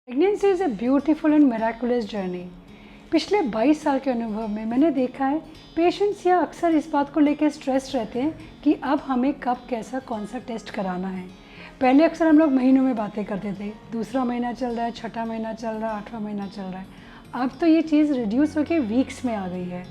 Pregnancy is a beautiful and miraculous journey. पिछले 22 साल के अनुभव में मैंने देखा है पेशेंट्स या अक्सर इस बात को लेकर स्ट्रेस रहते हैं कि अब हमें कब कैसा कौन सा टेस्ट कराना है। पहले अक्सर हम लोग महीनों में बातें करते थे, दूसरा महीना चल रहा है, छठा महीना चल रहा है, 8वां महीना चल रहा है। अब तो ये चीज़ रिड्यूस होकर वीक्स में आ गई है।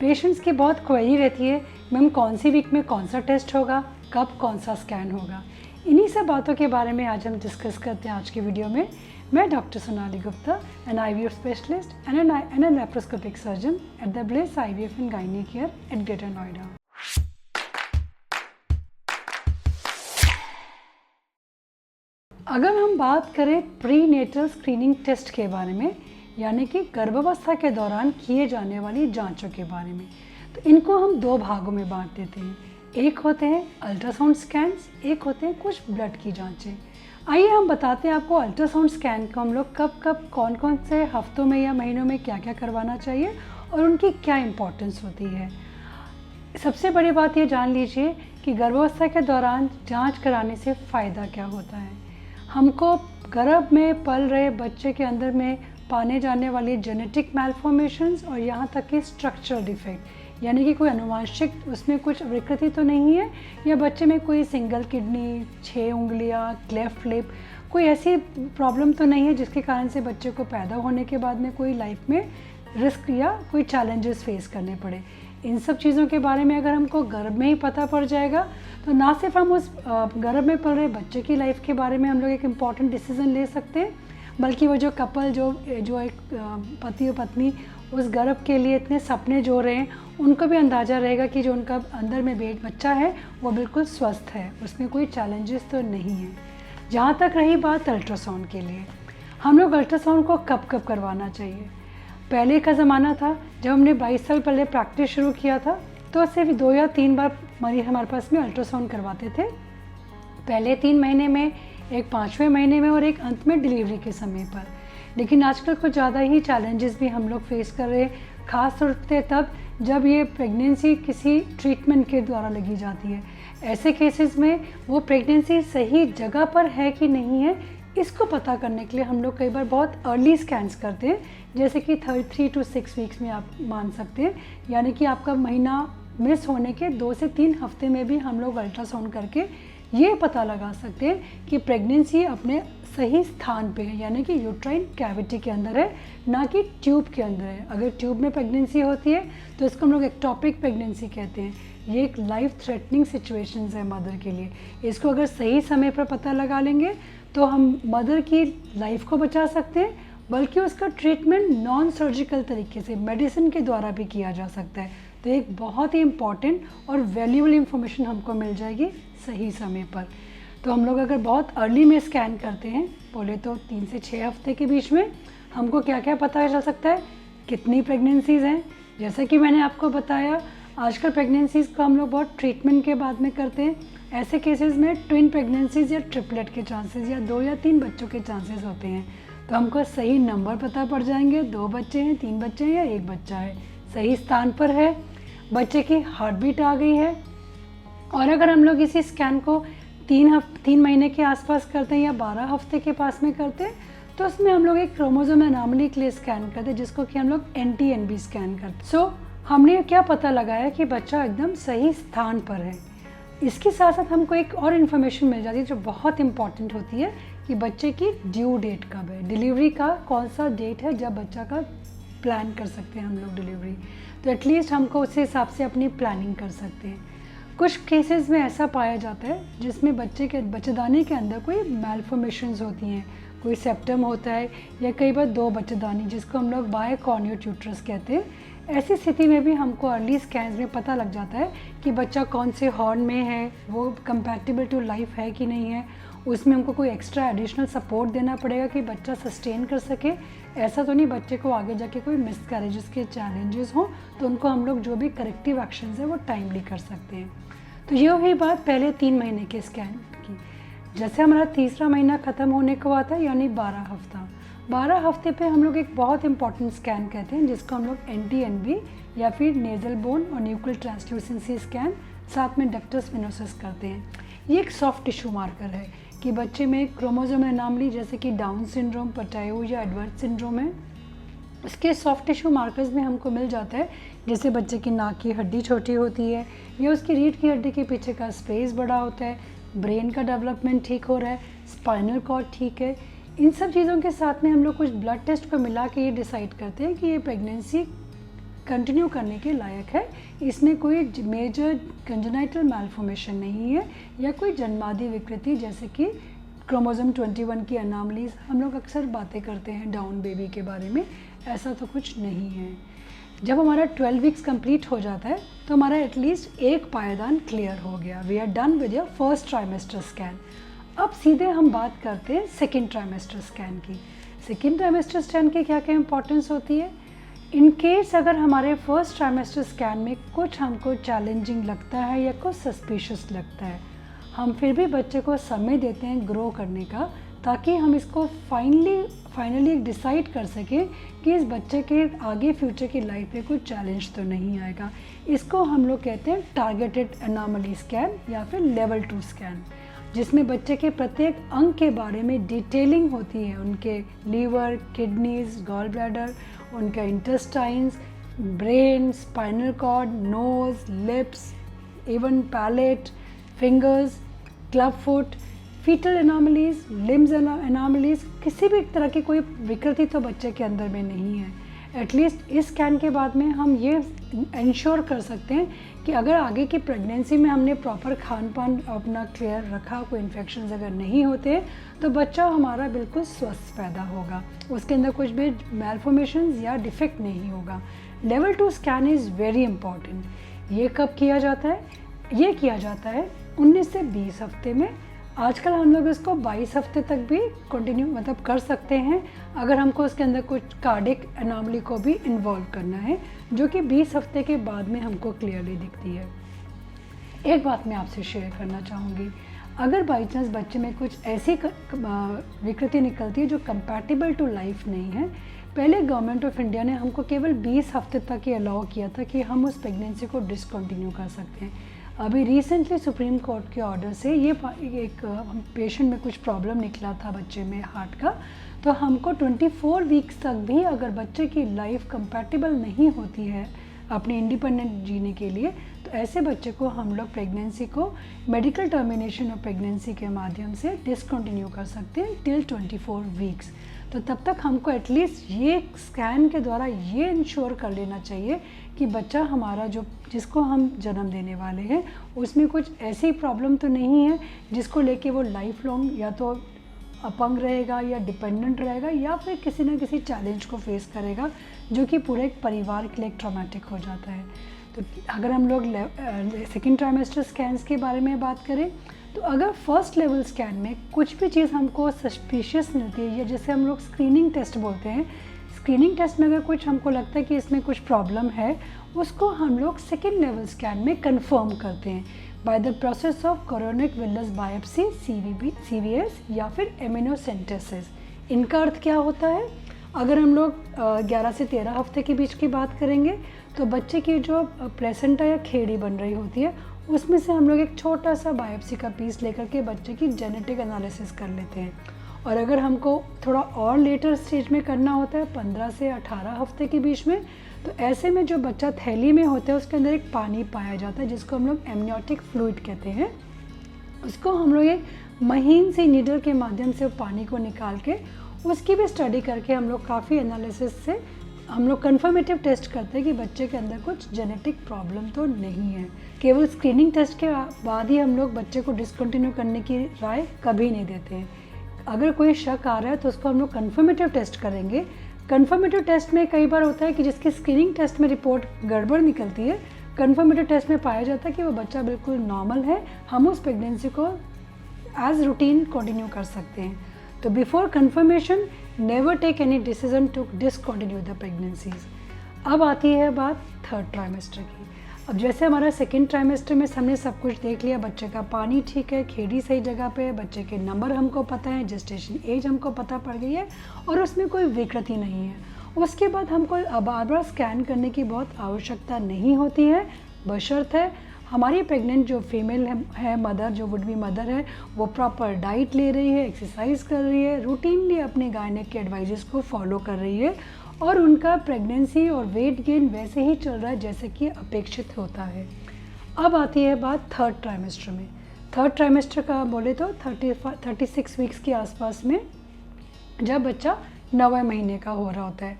पेशेंट्स की बहुत क्वेरी रहती है, मैम कौन सी वीक में कौन सा टेस्ट होगा, कब कौन सा स्कैन होगा। इन्हीं सब बातों के बारे में आज हम डिस्कस करते हैं आज की वीडियो में। मैं doctor Sonali Gupta, an IVF specialist and an laparoscopic surgeon at the Bless IVF and gynae care at greater Noida. अगर हम बात करें प्रीनेटल स्क्रीनिंग टेस्ट के बारे में, यानी कि गर्भावस्था के दौरान किए जाने वाली जांचों के बारे में, तो इनको हम दो भागों में बांट देते हैं। एक होते हैं अल्ट्रासाउंड स्कैन्स, एक होते हैं कुछ ब्लड की जांचें। आइए हम बताते हैं आपको अल्ट्रासाउंड स्कैन को हम लोग कब कब कौन कौन से हफ्तों में या महीनों में क्या क्या करवाना चाहिए और उनकी क्या इम्पोर्टेंस होती है। सबसे बड़ी बात ये जान लीजिए कि गर्भावस्था के दौरान जांच कराने से फ़ायदा क्या होता है। हमको गर्भ में पल रहे बच्चे के अंदर में पाने जाने वाली जेनेटिक मैलफॉर्मेशंस और यहाँ तक कि स्ट्रक्चरल डिफेक्ट, यानी कि कोई अनुवांशिक उसमें कुछ विकृति तो नहीं है, या बच्चे में कोई सिंगल किडनी, 6 उंगलियाँ, क्लेफ्ट लिप, कोई ऐसी प्रॉब्लम तो नहीं है जिसके कारण से बच्चे को पैदा होने के बाद में कोई लाइफ में रिस्क या कोई चैलेंजेस फेस करने पड़े। इन सब चीज़ों के बारे में अगर हमको गर्भ में ही पता पड़ जाएगा तो ना सिर्फ हम उस गर्भ में पल रहे बच्चे की लाइफ के बारे में हम लोग एक इम्पॉर्टेंट डिसीज़न ले सकते हैं, बल्कि वो जो कपल जो एक पति और पत्नी उस गर्भ के लिए इतने सपने जो रहे हैं, उनको भी अंदाज़ा रहेगा कि जो उनका अंदर में बच्चा है वो बिल्कुल स्वस्थ है, उसमें कोई चैलेंजेस तो नहीं है। जहाँ तक रही बात अल्ट्रासाउंड के लिए, हम लोग अल्ट्रासाउंड को कब कब करवाना चाहिए। पहले का ज़माना था जब हमने 22 साल पहले प्रैक्टिस शुरू किया था तो सिर्फ 2 या 3 बार मरीज हमारे पास में अल्ट्रासाउंड करवाते थे। पहले 3 महीने में, एक 5वें महीने में और एक अंत में डिलीवरी के समय पर। लेकिन आजकल कुछ ज़्यादा ही चैलेंजेस भी हम लोग फेस कर रहे हैं, ख़ास तौर पे तब जब ये प्रेगनेंसी किसी ट्रीटमेंट के द्वारा लगी जाती है। ऐसे केसेस में वो प्रेगनेंसी सही जगह पर है कि नहीं है, इसको पता करने के लिए हम लोग कई बार बहुत अर्ली स्कैन्स करते हैं, जैसे कि 3 to 6 वीक्स में आप मान सकते हैं, यानी कि आपका महीना मिस होने के 2 से 3 हफ्ते में भी हम लोग अल्ट्रासाउंड करके ये पता लगा सकते हैं कि प्रेगनेंसी अपने सही स्थान पे है, यानी कि यूट्राइन कैविटी के अंदर है, ना कि ट्यूब के अंदर है। अगर ट्यूब में प्रेगनेंसी होती है तो इसको हम लोग एक्टोपिक प्रेगनेंसी कहते हैं। ये एक लाइफ थ्रेटनिंग सिचुएशंस है मदर के लिए। इसको अगर सही समय पर पता लगा लेंगे तो हम मदर की लाइफ को बचा सकते हैं, बल्कि उसका ट्रीटमेंट नॉन सर्जिकल तरीके से मेडिसिन के द्वारा भी किया जा सकता है। तो एक बहुत ही इम्पॉर्टेंट और वैल्यूबल इंफॉर्मेशन हमको मिल जाएगी सही समय पर। तो हम लोग अगर बहुत अर्ली में स्कैन करते हैं, बोले तो 3 से 6 हफ्ते के बीच में, हमको क्या क्या पता चल सकता है, कितनी प्रेगनेंसीज़ हैं। जैसा कि मैंने आपको बताया, आजकल प्रेगनेंसीज़ को हम लोग बहुत ट्रीटमेंट के बाद में करते हैं। ऐसे केसेस में ट्विन प्रेगनेंसीज़ या ट्रिपलेट के चांसेस या 2 या 3 बच्चों के चांसेस होते हैं। तो हमको सही नंबर पता पड़ जाएंगे, 2 बच्चे हैं, 3 बच्चे हैं या 1 बच्चा है, सही स्थान पर है, बच्चे की हार्ट बीट आ गई है। और अगर हम लोग इसी स्कैन को 3 महीने के आसपास करते हैं या 12 हफ्ते के पास में करते हैं, तो उसमें हम लोग एक क्रोमोसोम एनॉमली के लिए स्कैन करते हैं, जिसको कि हम लोग NT-NB स्कैन करते हैं। सो हमने क्या पता लगाया कि बच्चा एकदम सही स्थान पर है। इसके साथ साथ हमको एक और इन्फॉर्मेशन मिल जाती है जो बहुत इंपॉर्टेंट होती है कि बच्चे की ड्यू डेट कब है, डिलीवरी का कौन सा डेट है जब बच्चा का प्लान कर सकते हैं हम लोग डिलीवरी। तो एटलीस्ट हमको उस हिसाब से अपनी प्लानिंग कर सकते हैं। कुछ केसेस में ऐसा पाया जाता है जिसमें बच्चेदानी के अंदर कोई मैलफॉर्मेशंस होती हैं, कोई सेप्टम होता है या कई बार 2 बच्चेदानी, जिसको हम लोग बायकॉर्नियोट यूट्रस कहते हैं। ऐसी स्थिति में भी हमको अर्ली स्कैन्स में पता लग जाता है कि बच्चा कौन से हॉर्न में है, वो कंपैटिबल टू लाइफ है कि नहीं है। उसमें हमको कोई एक्स्ट्रा एडिशनल सपोर्ट देना पड़ेगा कि बच्चा सस्टेन कर सके। ऐसा तो नहीं बच्चे को आगे जाके कोई मिसकैरेजेस के चैलेंजेस हों, तो उनको हम लोग जो भी करेक्टिव एक्शंस है वो टाइमली कर सकते हैं। तो ये हुई बात पहले 3 महीने के स्कैन की। जैसे हमारा तीसरा महीना ख़त्म होने को आता है, यानी 12 हफ्ता, 12 हफ्ते पे हम लोग एक बहुत इंपॉर्टेंट स्कैन कहते हैं, जिसको हम लोग NT-NB या फिर नेज़ल बोन और न्यूक्लियर ट्रांसल्यूसेंसी स्कैन, साथ में डक्टस वेनोसस करते हैं। ये एक सॉफ्ट टिश्यू मार्कर है, कि बच्चे में क्रोमोसोम एनॉमली जैसे कि डाउन सिंड्रोम, पटायो या एडवर्ड सिंड्रोम है, उसके सॉफ्ट टिश्यू मार्कर्स में हमको मिल जाता है। जैसे बच्चे की नाक की हड्डी छोटी होती है या उसकी रीढ़ की हड्डी के पीछे का स्पेस बड़ा होता है, ब्रेन का डेवलपमेंट ठीक हो रहा है, स्पाइनल कॉर्ड ठीक है। इन सब चीज़ों के साथ में हम लोग कुछ ब्लड टेस्ट को मिला के ये डिसाइड करते हैं कि ये प्रेगनेंसी कंटिन्यू करने के लायक है, इसमें कोई मेजर कंजेनाइटल मैलफॉर्मेशन नहीं है या कोई जन्मादि विकृति जैसे कि क्रोमोसोम 21 की अनॉमलीज। हम लोग अक्सर बातें करते हैं डाउन बेबी के बारे में, ऐसा तो कुछ नहीं है। जब हमारा 12 वीक्स कंप्लीट हो जाता है तो हमारा एटलीस्ट एक पायदान क्लियर हो गया। We are done with your first trimester scan. अब सीधे हम बात करते हैं सेकेंड ट्राइमेस्टर स्कैन की। सेकेंड ट्राइमेस्टर स्कैन की क्या क्या इंपॉर्टेंस होती है? इन केस अगर हमारे फर्स्ट ट्राइमेस्टर स्कैन में कुछ हमको चैलेंजिंग लगता है या कुछ सस्पिशियस लगता है, हम फिर भी बच्चे को समय देते हैं ग्रो करने का, ताकि हम इसको फाइनली डिसाइड कर सकें कि इस बच्चे के आगे फ्यूचर की लाइफ में कुछ चैलेंज तो नहीं आएगा। इसको हम लोग कहते हैं टारगेटेड एनॉमली स्कैन या फिर लेवल 2 स्कैन, जिसमें बच्चे के प्रत्येक अंग के बारे में डिटेलिंग होती है, उनके लीवर, किडनीज, गॉल ब्लैडर, उनका intestines, brain, spinal cord, nose, lips, even palate, fingers, club foot, foetal anomalies, limbs anomalies, किसी भी तरह की कोई विकृति तो बच्चे के अंदर में नहीं है। एटलीस्ट इस स्कैन के बाद में हम ये इंश्योर कर सकते हैं कि अगर आगे की प्रेगनेंसी में हमने प्रॉपर खान पान अपना क्लियर रखा, कोई इन्फेक्शंस अगर नहीं होते, तो बच्चा हमारा बिल्कुल स्वस्थ पैदा होगा, उसके अंदर कुछ भी मैलफॉर्मेशंस या डिफेक्ट नहीं होगा। Level 2 scan is very important. ये कब किया जाता है? ये किया जाता है 19 से 20 हफ्ते में। आजकल हम लोग इसको 22 हफ्ते तक भी कंटिन्यू कर सकते हैं, अगर हमको उसके अंदर कुछ कार्डिक एनॉमली को भी इन्वॉल्व करना है, जो कि 20 हफ्ते के बाद में हमको क्लियरली दिखती है। एक बात मैं आपसे शेयर करना चाहूँगी, अगर बाई चांस बच्चे में कुछ ऐसी विकृति निकलती है जो कंपैटिबल टू लाइफ नहीं है, पहले गवर्नमेंट ऑफ इंडिया ने हमको केवल 20 हफ्ते तक ही अलाउ किया था कि हम उस प्रेगनेंसी को डिसकंटिन्यू कर सकते हैं। अभी रिसेंटली सुप्रीम कोर्ट के ऑर्डर से ये एक पेशेंट में कुछ प्रॉब्लम निकला था बच्चे में हार्ट का, तो हमको 24 वीक्स तक भी अगर बच्चे की लाइफ कंपैटिबल नहीं होती है अपने इंडिपेंडेंट जीने के लिए, तो ऐसे बच्चे को हम लोग प्रेगनेंसी को मेडिकल टर्मिनेशन ऑफ प्रेगनेंसी के माध्यम से डिसकंटिन्यू कर सकते हैं टिल 24 वीक्स। तो तब तक हमको एटलीस्ट ये स्कैन के द्वारा ये इंश्योर कर लेना चाहिए कि बच्चा हमारा जिसको हम जन्म देने वाले हैं उसमें कुछ ऐसी प्रॉब्लम तो नहीं है जिसको लेके वो लाइफ लॉन्ग या तो अपंग रहेगा या डिपेंडेंट रहेगा या फिर किसी न किसी चैलेंज को फेस करेगा, जो कि पूरे एक परिवार के लिए ट्रॉमेटिक हो जाता है। तो अगर हम लोग सेकेंड ट्राइमेस्टर स्कैन्स के बारे में बात करें, तो अगर फर्स्ट लेवल स्कैन में कुछ भी चीज़ हमको सस्पिशियस मिलती है या जैसे हम लोग स्क्रीनिंग टेस्ट बोलते हैं, स्क्रीनिंग टेस्ट में अगर कुछ हमको लगता है कि इसमें कुछ प्रॉब्लम है, उसको हम लोग सेकेंड लेवल स्कैन में कंफर्म करते हैं by the process of chorionic villous biopsy, CVS या फिर एमिनोसेंटेसिस। इनका अर्थ क्या होता है? अगर हम लोग 11 से 13 हफ्ते के बीच की बात करेंगे, तो बच्चे की जो प्लेसेंटा या खेड़ी बन रही होती है, उसमें से हम लोग एक छोटा सा बायोप्सी का पीस लेकर के बच्चे की जेनेटिक एनालिसिस कर लेते हैं। और अगर हमको थोड़ा और लेटर स्टेज में करना होता है 15 से 18 हफ्ते के बीच में, तो ऐसे में जो बच्चा थैली में होता है उसके अंदर एक पानी पाया जाता है जिसको हम लोग एमनियोटिक फ्लूइड कहते हैं। उसको हम लोग एक महीन सी नीडल के माध्यम से पानी को निकाल के उसकी भी स्टडी करके हम लोग काफ़ी एनालिसिस से हम लोग कंफर्मेटिव टेस्ट करते हैं कि बच्चे के अंदर कुछ जेनेटिक प्रॉब्लम तो नहीं है। केवल स्क्रीनिंग टेस्ट के बाद ही हम लोग बच्चे को डिसकंटिन्यू करने की राय कभी नहीं देते हैं। अगर कोई शक आ रहा है तो उसको हम लोग कंफर्मेटिव टेस्ट करेंगे। कंफर्मेटिव टेस्ट में कई बार होता है कि जिसकी स्क्रीनिंग टेस्ट में रिपोर्ट गड़बड़ निकलती है, कंफर्मेटिव टेस्ट में पाया जाता है कि वो बच्चा बिल्कुल नॉर्मल है, हम उस प्रेगनेंसी को एज रूटीन कंटिन्यू कर सकते हैं। तो before confirmation never take any decision to discontinue the pregnancies. अब आती है बात थर्ड ट्राइमेस्टर की। अब जैसे हमारा सेकेंड ट्राइमेस्टर में हमने सब कुछ देख लिया, बच्चे का पानी ठीक है, खेड़ी सही जगह पे है, बच्चे के नंबर हमको पता है, जेस्टेशन एज हमको पता पड़ गई है और उसमें कोई विकृति नहीं है। उसके बाद हमको बार बार स्कैन करने की बहुत आवश्यकता नहीं होती है, बशर्ते हमारी प्रेग्नेंट जो फीमेल है मदर, जो वुड बी मदर है, वो प्रॉपर डाइट ले रही है, एक्सरसाइज कर रही है, रूटीनली अपने गायनेक के एडवाइजेस को फॉलो कर रही है और उनका प्रेगनेंसी और वेट गेन वैसे ही चल रहा है जैसे कि अपेक्षित होता है। अब आती है बात थर्ड ट्राइमेस्टर में। थर्ड ट्राइमेस्टर का बोले तो 36 वीक्स के आसपास में, जब बच्चा 9वें महीने का हो रहा होता है,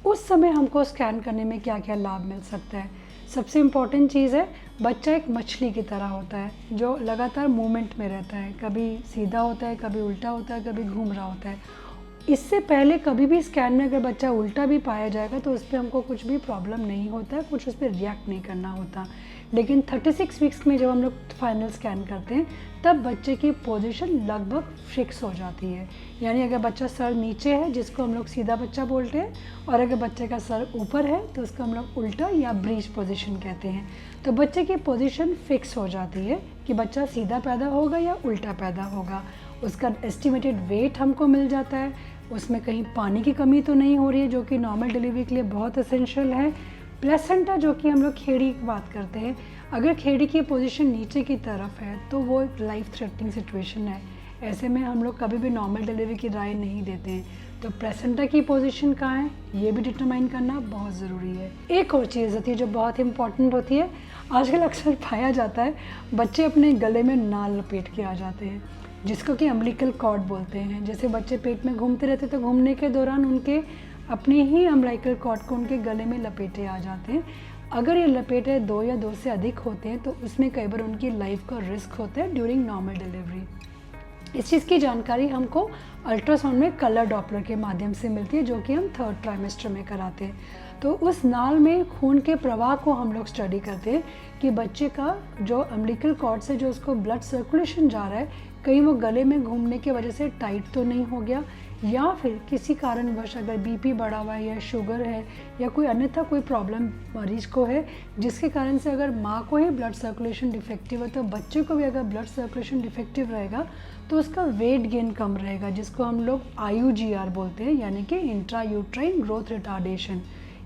उस समय हमको स्कैन करने में क्या क्या लाभ मिल सकता है। सबसे इम्पॉर्टेंट चीज़ है, बच्चा एक मछली की तरह होता है जो लगातार मूवमेंट में रहता है, कभी सीधा होता है, कभी उल्टा होता है, कभी घूम रहा होता है। इससे पहले कभी भी स्कैन में अगर बच्चा उल्टा भी पाया जाएगा तो उस पर हमको कुछ भी प्रॉब्लम नहीं होता है, कुछ उस पर रिएक्ट नहीं करना होता। लेकिन 36 वीक्स में जब हम लोग फाइनल स्कैन करते हैं तब बच्चे की पोजीशन लगभग फिक्स हो जाती है। यानी अगर बच्चा सर नीचे है, जिसको हम लोग सीधा बच्चा बोलते हैं, और अगर बच्चे का सर ऊपर है तो उसको हम लोग उल्टा या ब्रीच पोजीशन कहते हैं। तो बच्चे की पोजीशन फिक्स हो जाती है कि बच्चा सीधा पैदा होगा या उल्टा पैदा होगा। उसका एस्टिमेटेड वेट हमको मिल जाता है, उसमें कहीं पानी की कमी तो नहीं हो रही है, जो कि नॉर्मल डिलीवरी के लिए बहुत एसेंशियल है। प्लेसेंटा, जो कि हम लोग खेड़ी की बात करते हैं, अगर खेड़ी की पोजीशन नीचे की तरफ है तो वो एक लाइफ थ्रेटनिंग सिचुएशन है। ऐसे में हम लोग कभी भी नॉर्मल डिलीवरी की राय नहीं देते हैं। तो प्लेसेंटा की पोजीशन कहाँ है ये भी डिटरमाइन करना बहुत ज़रूरी है। एक और चीज़ होती है जो बहुत इंपॉर्टेंट होती है, आजकल अक्सर पाया जाता है बच्चे अपने गले में नाल लपेट के आ जाते हैं, जिसको कि अम्बिलिकल कॉर्ड बोलते हैं। जैसे बच्चे पेट में घूमते रहते तो घूमने के दौरान उनके अपने ही अम्बिलिकल कॉर्ड को उनके गले में लपेटे आ जाते हैं। अगर ये लपेटे 2 या 2 से अधिक होते हैं तो उसमें कई बार उनकी लाइफ का रिस्क होता है ड्यूरिंग नॉर्मल डिलीवरी। इस चीज़ की जानकारी हमको अल्ट्रासाउंड में कलर डॉपलर के माध्यम से मिलती है, जो कि हम थर्ड ट्राइमेस्टर में कराते हैं। तो उस नाल में खून के प्रवाह को हम लोग स्टडी करते हैं कि बच्चे का जो अम्बिलिकल कॉर्ड से जो उसको ब्लड सर्कुलेशन जा रहा है, कहीं वो गले में घूमने की वजह से टाइट तो नहीं हो गया, या फिर किसी कारणवश अगर बीपी बढ़ा हुआ है या शुगर है या कोई अन्यथा कोई प्रॉब्लम मरीज को है, जिसके कारण से अगर माँ को ही ब्लड सर्कुलेशन डिफेक्टिव है तो बच्चे को भी अगर ब्लड सर्कुलेशन डिफेक्टिव रहेगा तो उसका वेट गेन कम रहेगा, जिसको हम लोग IUGR बोलते हैं, यानी कि इंट्रा यूट्राइन ग्रोथ रिटार्डेशन।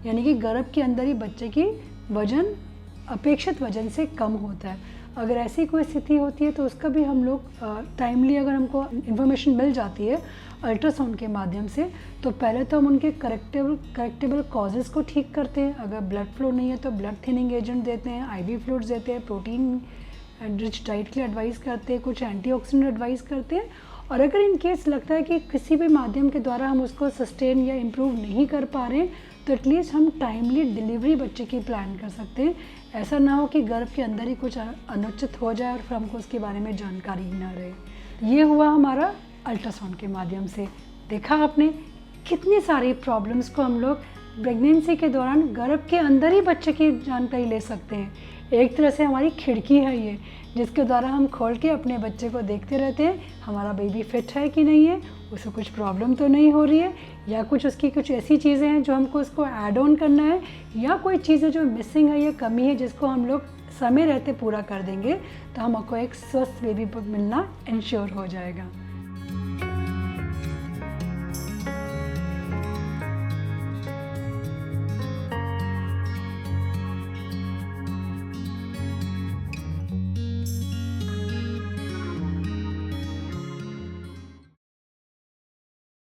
यानी कि गर्भ के अंदर ही बच्चे की वजन अपेक्षित वजन से कम होता है। अगर ऐसी कोई स्थिति होती है तो उसका भी हम लोग टाइमली अगर हमको इन्फॉर्मेशन मिल जाती है अल्ट्रासाउंड के माध्यम से, तो पहले तो हम उनके करेक्टेबल कॉजेज़ को ठीक करते हैं। अगर ब्लड फ्लो नहीं है तो ब्लड थिनिंग एजेंट देते हैं, IV फ्लूइड्स देते हैं, प्रोटीन रिच डाइट के लिए एडवाइस करते हैं, कुछ एंटीऑक्सीडेंट एडवाइस करते हैं। और अगर इन केस लगता है कि किसी भी माध्यम के द्वारा हम उसको सस्टेन या इम्प्रूव नहीं कर पा रहे हैं तो एटलीस्ट हम टाइमली डिलीवरी बच्चे की प्लान कर सकते हैं। ऐसा ना हो कि गर्भ के अंदर ही कुछ अनुचित हो जाए और फिर हमको उसके बारे में जानकारी ही ना रहे। ये हुआ हमारा अल्ट्रासाउंड के माध्यम से। देखा आपने कितनी सारी प्रॉब्लम्स को हम लोग प्रेगनेंसी के दौरान गर्भ के अंदर ही बच्चे की जानकारी ले सकते हैं। एक तरह से हमारी खिड़की है ये, जिसके द्वारा हम खोल के अपने बच्चे को देखते रहते हैं, हमारा बेबी फिट है कि नहीं है, उसे कुछ प्रॉब्लम तो नहीं हो रही है, या कुछ उसकी कुछ ऐसी चीज़ें हैं जो हमको उसको ऐड ऑन करना है, या कोई चीज़ें जो मिसिंग है या कमी है जिसको हम लोग समय रहते पूरा कर देंगे तो हमको एक स्वस्थ बेबी मिलना इंश्योर हो जाएगा।